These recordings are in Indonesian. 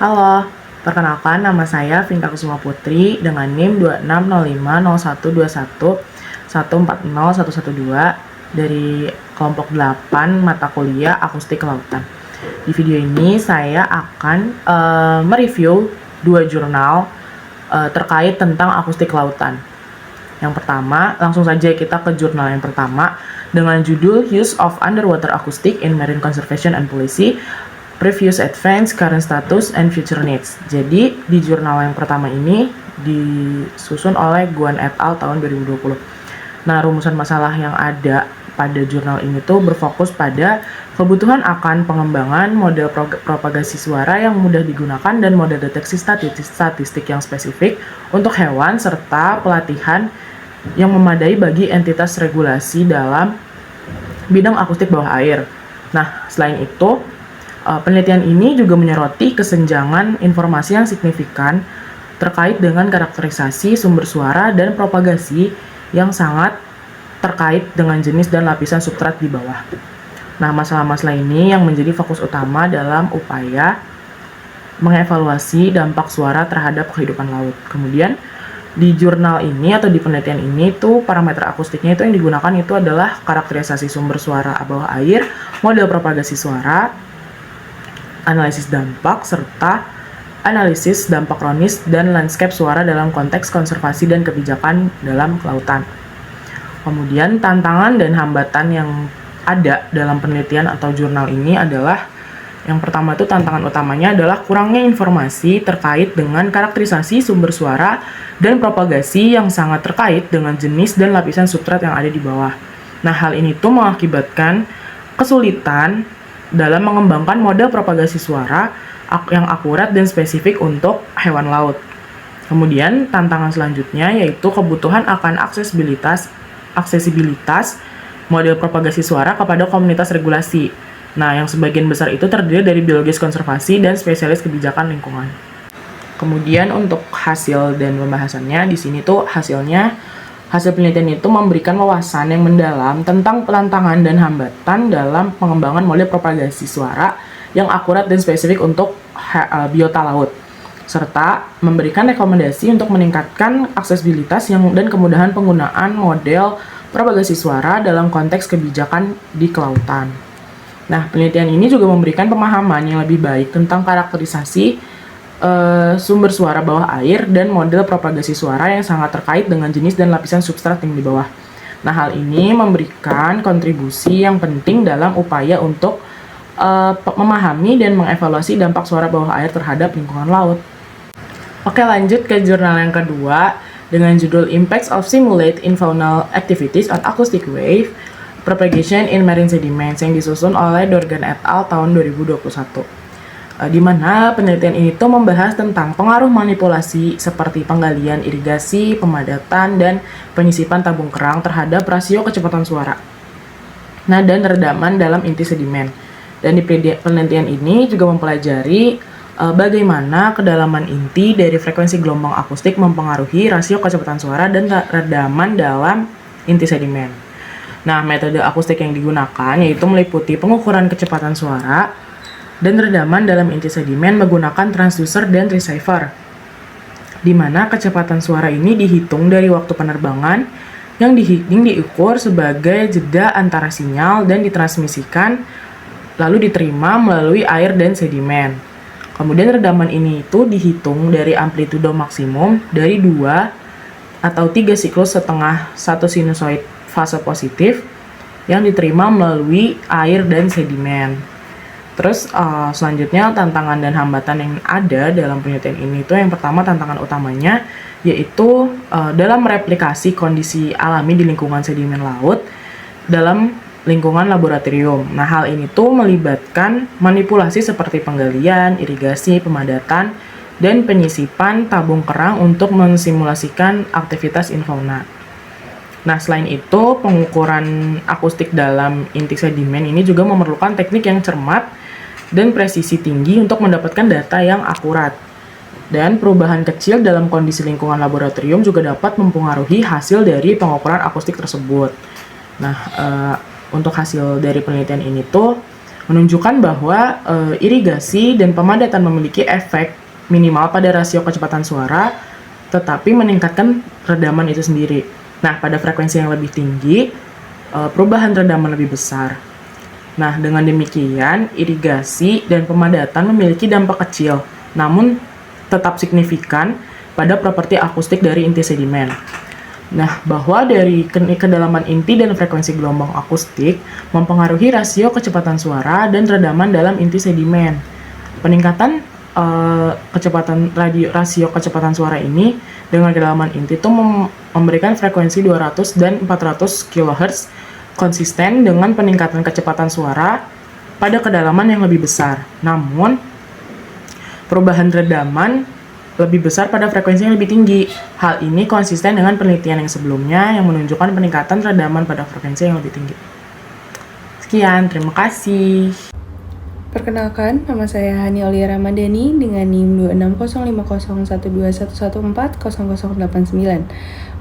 Halo, perkenalkan nama saya Vinka Kusuma Putri dengan NIM 26050121140112 dari kelompok 8 mata kuliah Akustik Kelautan. Di video ini saya akan mereview 2 jurnal terkait tentang akustik lautan. Yang pertama, langsung saja kita ke jurnal yang pertama dengan judul Use of Underwater Acoustic in Marine Conservation and Policy, Previous Advance, Current Status, and Future Needs. Jadi, di jurnal yang pertama ini disusun oleh Guan et al. Tahun 2020. Nah, rumusan masalah yang ada pada jurnal ini tuh berfokus pada kebutuhan akan pengembangan model propagasi suara yang mudah digunakan dan model deteksi statistik yang spesifik untuk hewan serta pelatihan yang memadai bagi entitas regulasi dalam bidang akustik bawah air. Nah, selain itu, penelitian ini juga menyoroti kesenjangan informasi yang signifikan terkait dengan karakterisasi sumber suara dan propagasi yang sangat terkait dengan jenis dan lapisan substrat di bawah. Nah, masalah-masalah ini yang menjadi fokus utama dalam upaya mengevaluasi dampak suara terhadap kehidupan laut. Kemudian, di jurnal ini atau di penelitian ini tuh parameter akustiknya itu yang digunakan itu adalah karakterisasi sumber suara bawah air, model propagasi suara, analisis dampak, serta analisis dampak kronis dan landscape suara dalam konteks konservasi dan kebijakan dalam kelautan. Kemudian tantangan dan hambatan yang ada dalam penelitian atau jurnal ini adalah yang pertama itu tantangan utamanya adalah kurangnya informasi terkait dengan karakterisasi sumber suara dan propagasi yang sangat terkait dengan jenis dan lapisan substrat yang ada di bawah. Nah, hal ini tuh mengakibatkan kesulitan dalam mengembangkan model propagasi suara yang akurat dan spesifik untuk hewan laut. Kemudian, tantangan selanjutnya yaitu kebutuhan akan aksesibilitas model propagasi suara kepada komunitas regulasi. Nah, yang sebagian besar itu terdiri dari biologis konservasi dan spesialis kebijakan lingkungan. Kemudian untuk hasil dan pembahasannya di sini tuh hasil penelitian itu memberikan wawasan yang mendalam tentang tantangan dan hambatan dalam pengembangan model propagasi suara yang akurat dan spesifik untuk biota laut, serta memberikan rekomendasi untuk meningkatkan aksesibilitas dan kemudahan penggunaan model propagasi suara dalam konteks kebijakan di kelautan. Nah, penelitian ini juga memberikan pemahaman yang lebih baik tentang karakterisasi sumber suara bawah air dan model propagasi suara yang sangat terkait dengan jenis dan lapisan substrat yang di bawah. Nah, hal ini memberikan kontribusi yang penting dalam upaya untuk memahami dan mengevaluasi dampak suara bawah air terhadap lingkungan laut. Oke, lanjut ke jurnal yang kedua dengan judul Impacts of Simulate Infaunal Activities on Acoustic Wave Propagation in Marine Sediments yang disusun oleh Dorgan et al. Tahun 2021. Di mana penelitian ini tuh membahas tentang pengaruh manipulasi seperti penggalian irigasi, pemadatan, dan penyisipan tabung kerang terhadap rasio kecepatan suara. Nah, dan redaman dalam inti sedimen. Dan di penelitian ini juga mempelajari bagaimana kedalaman inti dari frekuensi gelombang akustik mempengaruhi rasio kecepatan suara dan redaman dalam inti sedimen. Nah, metode akustik yang digunakan yaitu meliputi pengukuran kecepatan suara dan redaman dalam inti sedimen menggunakan transducer dan receiver, di mana kecepatan suara ini dihitung dari waktu penerbangan yang diukur sebagai jeda antara sinyal dan ditransmisikan lalu diterima melalui air dan sedimen. Kemudian redaman ini itu dihitung dari amplitudo maksimum dari 2 atau 3 siklus setengah satu sinusoid fase positif yang diterima melalui air dan sedimen. Terus selanjutnya tantangan dan hambatan yang ada dalam penelitian ini itu yang pertama tantangan utamanya yaitu dalam mereplikasi kondisi alami di lingkungan sedimen laut dalam lingkungan laboratorium. Nah, hal ini tuh melibatkan manipulasi seperti penggalian, irigasi, pemadatan, dan penyisipan tabung kerang untuk mensimulasikan aktivitas infauna. Nah, selain itu, pengukuran akustik dalam inti sedimen ini juga memerlukan teknik yang cermat dan presisi tinggi untuk mendapatkan data yang akurat. Dan perubahan kecil dalam kondisi lingkungan laboratorium juga dapat mempengaruhi hasil dari pengukuran akustik tersebut. Nah, untuk hasil dari penelitian ini tuh menunjukkan bahwa irigasi dan pemadatan memiliki efek minimal pada rasio kecepatan suara, tetapi meningkatkan redaman itu sendiri. Nah, pada frekuensi yang lebih tinggi, perubahan redaman lebih besar. Nah, dengan demikian, irigasi dan pemadatan memiliki dampak kecil, namun tetap signifikan pada properti akustik dari inti sedimen. Nah, bahwa dari kedalaman inti dan frekuensi gelombang akustik mempengaruhi rasio kecepatan suara dan redaman dalam inti sedimen. Peningkatan rasio kecepatan suara ini dengan kedalaman inti itu memberikan frekuensi 200 dan 400 kHz konsisten dengan peningkatan kecepatan suara pada kedalaman yang lebih besar. Namun, perubahan redaman lebih besar pada frekuensi yang lebih tinggi. Hal ini konsisten dengan penelitian yang sebelumnya yang menunjukkan peningkatan redaman pada frekuensi yang lebih tinggi. Sekian, terima kasih. Perkenalkan, nama saya Hani Aulia Ramadhani dengan NIM 260501211400089.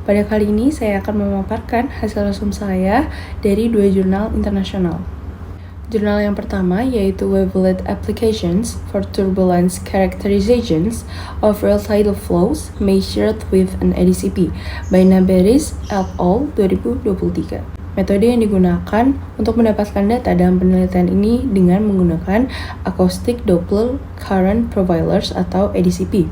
Pada kali ini saya akan memaparkan hasil resum saya dari 2 jurnal internasional. Jurnal yang pertama yaitu Wavelet Applications for Turbulence Characterizations of Real Tidal Flows Measured with an ADCP by Naberis et al. 2023. Metode yang digunakan untuk mendapatkan data dalam penelitian ini dengan menggunakan Acoustic Doppler Current Profilers atau ADCP.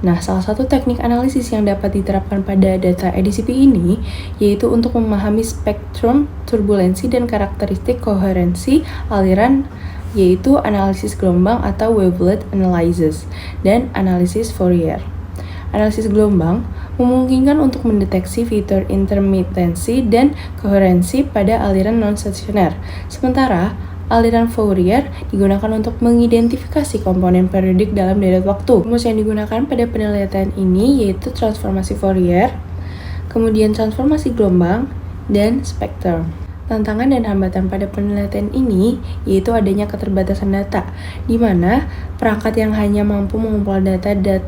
Nah, salah satu teknik analisis yang dapat diterapkan pada data ADCP ini yaitu untuk memahami spektrum turbulensi dan karakteristik koherensi aliran, yaitu analisis gelombang atau wavelet analysis dan analisis Fourier. Analisis gelombang memungkinkan untuk mendeteksi fitur intermitensi dan koherensi pada aliran non-stasioner. Sementara aliran Fourier digunakan untuk mengidentifikasi komponen periodik dalam deret waktu. Rumus yang digunakan pada penelitian ini yaitu transformasi Fourier, kemudian transformasi gelombang, dan spektrum. Tantangan dan hambatan pada penelitian ini yaitu adanya keterbatasan data, di mana perangkat yang hanya mampu mengumpulkan data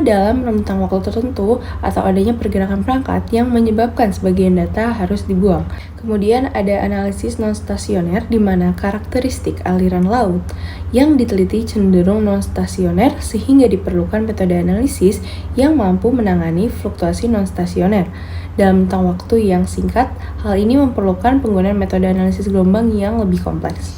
dalam rentang waktu tertentu atau adanya pergerakan perangkat yang menyebabkan sebagian data harus dibuang. Kemudian ada analisis non-stasioner di mana karakteristik aliran laut yang diteliti cenderung non-stasioner sehingga diperlukan metode analisis yang mampu menangani fluktuasi non-stasioner dalam rentang waktu yang singkat. Hal ini memerlukan penggunaan metode analisis gelombang yang lebih kompleks.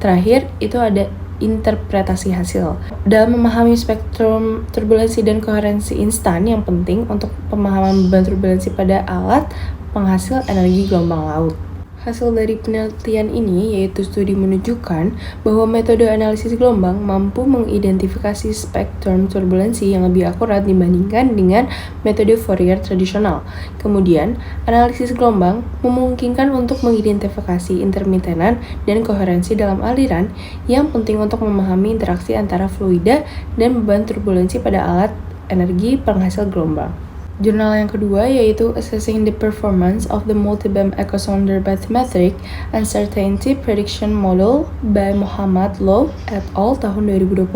Terakhir, itu ada interpretasi hasil. Dalam memahami spektrum turbulensi dan koherensi instan yang penting untuk pemahaman beban turbulensi pada alat penghasil energi gelombang laut. Hasil dari penelitian ini yaitu studi menunjukkan bahwa metode analisis gelombang mampu mengidentifikasi spektrum turbulensi yang lebih akurat dibandingkan dengan metode Fourier tradisional. Kemudian, analisis gelombang memungkinkan untuk mengidentifikasi intermitenan dan koherensi dalam aliran yang penting untuk memahami interaksi antara fluida dan beban turbulensi pada alat energi penghasil gelombang. Jurnal yang kedua yaitu Assessing the Performance of the Multiband Echosonder Bathymetric Uncertainty Prediction Model by Muhammad Low et al. Tahun 2020.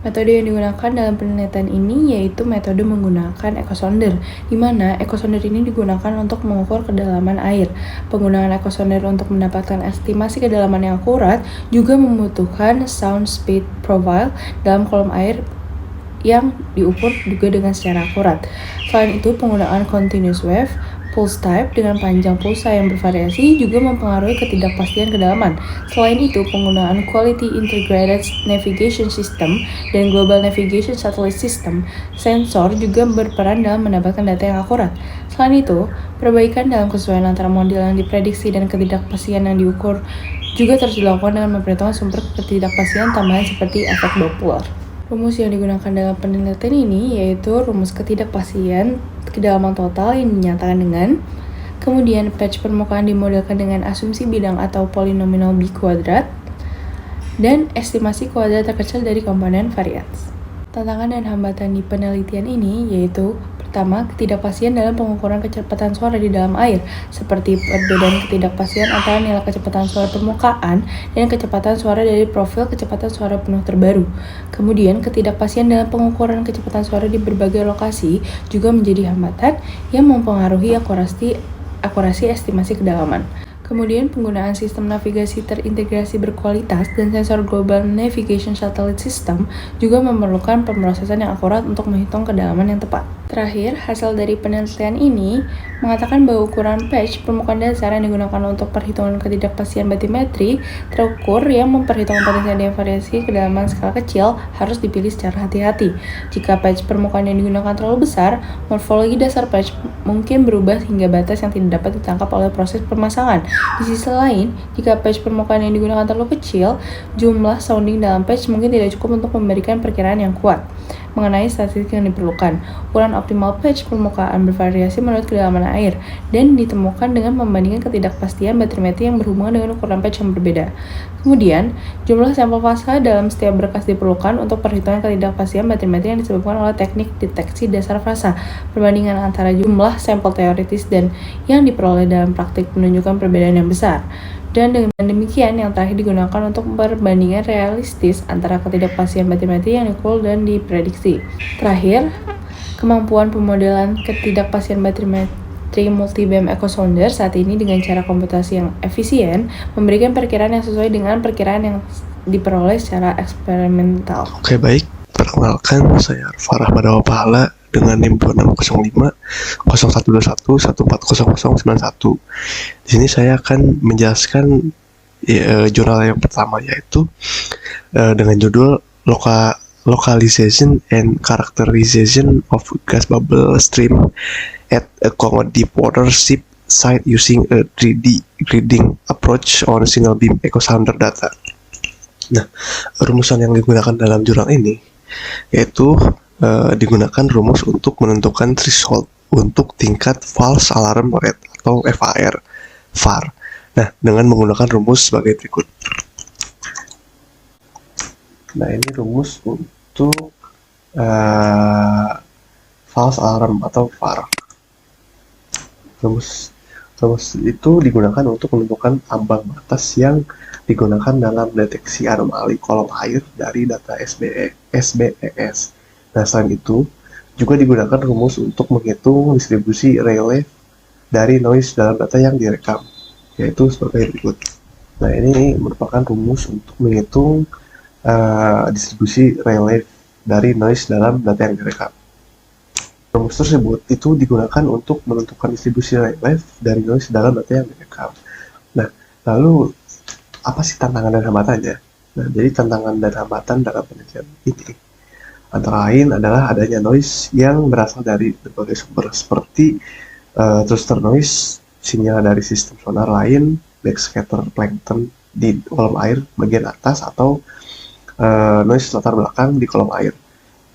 Metode yang digunakan dalam penelitian ini yaitu metode menggunakan echosonder, di mana echosonder ini digunakan untuk mengukur kedalaman air. Penggunaan echosonder untuk mendapatkan estimasi kedalaman yang akurat juga membutuhkan sound speed profile dalam kolom air yang diukur juga dengan secara akurat. Selain itu, penggunaan continuous wave pulse type dengan panjang pulsa yang bervariasi juga mempengaruhi ketidakpastian kedalaman. Selain itu, penggunaan Quality Integrated Navigation System dan Global Navigation Satellite System sensor juga berperan dalam mendapatkan data yang akurat. Selain itu, perbaikan dalam kesesuaian antara model yang diprediksi dan ketidakpastian yang diukur juga terus dilakukan dengan memperhitungkan sumber ketidakpastian tambahan seperti efek Doppler. Rumus yang digunakan dalam penelitian ini yaitu rumus ketidakpastian kedalaman total yang dinyatakan dengan, kemudian patch permukaan dimodelkan dengan asumsi bidang atau polinomial B kuadrat, dan estimasi kuadrat terkecil dari komponen varians. Tantangan dan hambatan di penelitian ini yaitu pertama, ketidakpastian dalam pengukuran kecepatan suara di dalam air, seperti perbedaan ketidakpastian antara nilai kecepatan suara permukaan dan kecepatan suara dari profil kecepatan suara penuh terbaru. Kemudian, ketidakpastian dalam pengukuran kecepatan suara di berbagai lokasi juga menjadi hambatan yang mempengaruhi akurasi estimasi kedalaman. Kemudian penggunaan sistem navigasi terintegrasi berkualitas dan sensor Global Navigation Satellite System juga memerlukan pemrosesan yang akurat untuk menghitung kedalaman yang tepat. Terakhir, hasil dari penelitian ini mengatakan bahwa ukuran patch permukaan dasar yang digunakan untuk perhitungan ketidakpastian batimetri terukur yang memperhitungkan potensi variasi kedalaman skala kecil harus dipilih secara hati-hati. Jika patch permukaan yang digunakan terlalu besar, morfologi dasar patch mungkin berubah hingga batas yang tidak dapat ditangkap oleh proses pemasangan. Di sisi lain, jika patch permukaan yang digunakan terlalu kecil, jumlah sounding dalam patch mungkin tidak cukup untuk memberikan perkiraan yang kuat mengenai statistik yang diperlukan. Ukuran optimal patch permukaan bervariasi menurut kedalaman air dan ditemukan dengan membandingkan ketidakpastian batimetri yang berhubungan dengan ukuran patch yang berbeda. Kemudian, jumlah sampel fasa dalam setiap berkas diperlukan untuk perhitungan ketidakpastian batimetri yang disebabkan oleh teknik deteksi dasar fasa. Perbandingan antara jumlah sampel teoritis dan yang diperoleh dalam praktik menunjukkan perbedaan yang besar. Dan dengan demikian, yang terakhir digunakan untuk perbandingan realistis antara ketidakpastian batimetri yang diukur dan diprediksi. Terakhir, kemampuan pemodelan ketidakpastian batimetri multi-beam echo sounder saat ini dengan cara komputasi yang efisien memberikan perkiraan yang sesuai dengan perkiraan yang diperoleh secara eksperimental. Oke, baik. Perkenalkan, saya Farah Madawa Pahala dengan NIM 2605 0121 140091. Di sini saya akan menjelaskan jurnal yang pertama, yaitu dengan judul Localization and Characterization of Gas Bubble Stream at a Congo Deep Water Ship Site Using a 3D Grading Approach on Single Beam Echo Sounder Data. Nah, rumusan yang digunakan dalam jurnal ini yaitu digunakan rumus untuk menentukan threshold untuk tingkat false alarm rate atau VAR. Nah, dengan menggunakan rumus sebagai berikut. Nah, ini rumus untuk false alarm atau VAR. Rumus itu digunakan untuk menentukan ambang batas yang digunakan dalam deteksi anomali kolom air dari data SBES. Nah, selain itu, juga digunakan rumus untuk menghitung distribusi relief dari noise dalam data yang direkam, yaitu sebagai berikut. Nah, ini merupakan rumus untuk menghitung distribusi relief dari noise dalam data yang direkam. Rumus tersebut itu digunakan untuk menentukan distribusi relief dari noise dalam data yang direkam. Nah, lalu apa sih tantangan dan hambatannya? Nah, jadi tantangan dan hambatan dalam penelitian ini antara lain adalah adanya noise yang berasal dari berbagai sumber seperti thruster noise, sinyal dari sistem sonar lain, backscatter plankton di kolom air bagian atas, atau noise latar belakang di kolom air.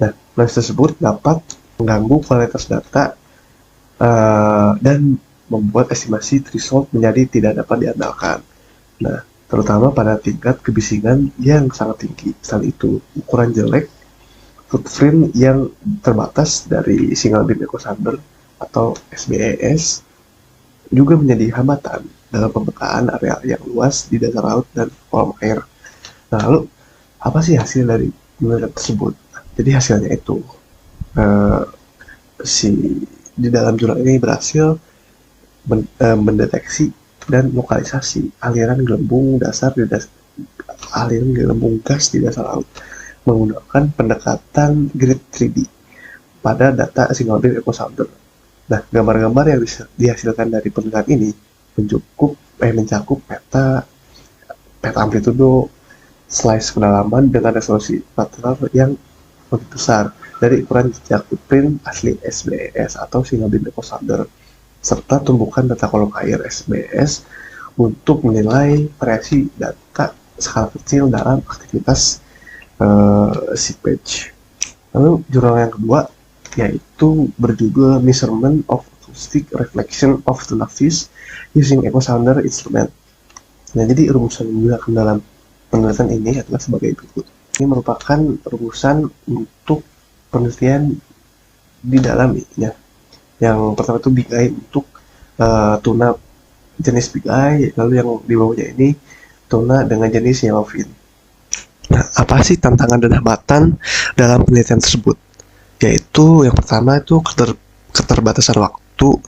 Nah, noise tersebut dapat mengganggu kualitas data dan membuat estimasi threshold menjadi tidak dapat diandalkan. Nah, terutama pada tingkat kebisingan yang sangat tinggi. Selain itu, ukuran jelek footprint yang terbatas dari single beam echo sounder atau SBES juga menjadi hambatan dalam pemetaan area yang luas di dasar laut dan kolom air. Nah, lalu apa sih hasil dari penelitian tersebut? Jadi hasilnya itu di dalam jurnal ini berhasil mendeteksi dan lokalisasi aliran gelembung gas di dasar laut menggunakan pendekatan grid 3D pada data single beam echo sounder. Nah, gambar-gambar yang dihasilkan dari penelitian ini mencakup peta amplitudo, slice kedalaman dengan resolusi lateral yang lebih besar dari ukuran jejak footprint asli SBES atau single beam echo sounder, serta tumbukan data kolom air SBES untuk menilai variasi data skala kecil dalam aktivitas seepage. Lalu jurnal yang kedua yaitu berjudul Measurement of Acoustic Reflection of Tuna Fish Using Echo Sounder Instrument. Nah, jadi rumusan yang digunakan dalam penelitian ini adalah sebagai berikut. Ini merupakan rumusan untuk penelitian di dalam ya. Yang pertama itu big eye untuk tuna jenis big eye, lalu yang di bawahnya ini tuna dengan jenis yellowfin. Nah, apa sih tantangan dan hambatan dalam penelitian tersebut? Yaitu yang pertama itu keterbatasan waktu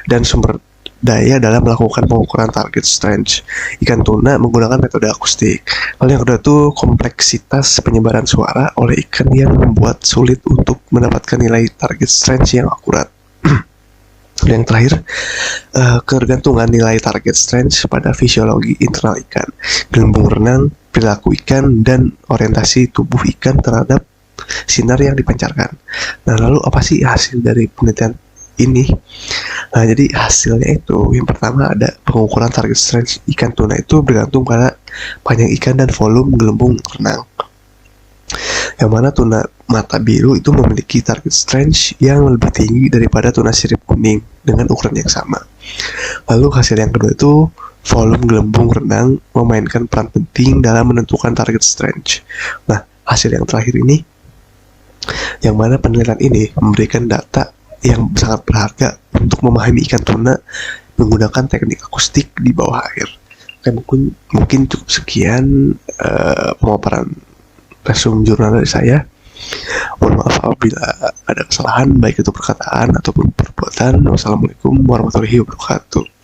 dan sumber daya dalam melakukan pengukuran target strange ikan tuna menggunakan metode akustik. Lalu yang kedua tuh kompleksitas penyebaran suara oleh ikan yang membuat sulit untuk mendapatkan nilai target strange yang akurat. Yang terakhir, ketergantungan nilai target strange pada fisiologi internal ikan, gelembung renang, perilaku ikan, dan orientasi tubuh ikan terhadap sinar yang dipancarkan. Nah, lalu apa sih hasil dari penelitian ini? Nah, jadi hasilnya itu yang pertama ada pengukuran target strange ikan tuna itu bergantung pada panjang ikan dan volume gelembung renang. Yang mana tuna mata biru itu memiliki target strange yang lebih tinggi daripada tuna sirip kuning dengan ukuran yang sama. Lalu hasil yang kedua itu volume gelembung renang memainkan peran penting dalam menentukan target strange. Nah, hasil yang terakhir ini, yang mana penelitian ini memberikan data yang sangat berharga untuk memahami ikan tuna menggunakan teknik akustik di bawah air. Oke, mungkin cukup sekian pemaparan resume jurnal dari saya. Mohon maaf apabila ada kesalahan baik itu perkataan ataupun perbuatan. Wassalamualaikum warahmatullahi wabarakatuh.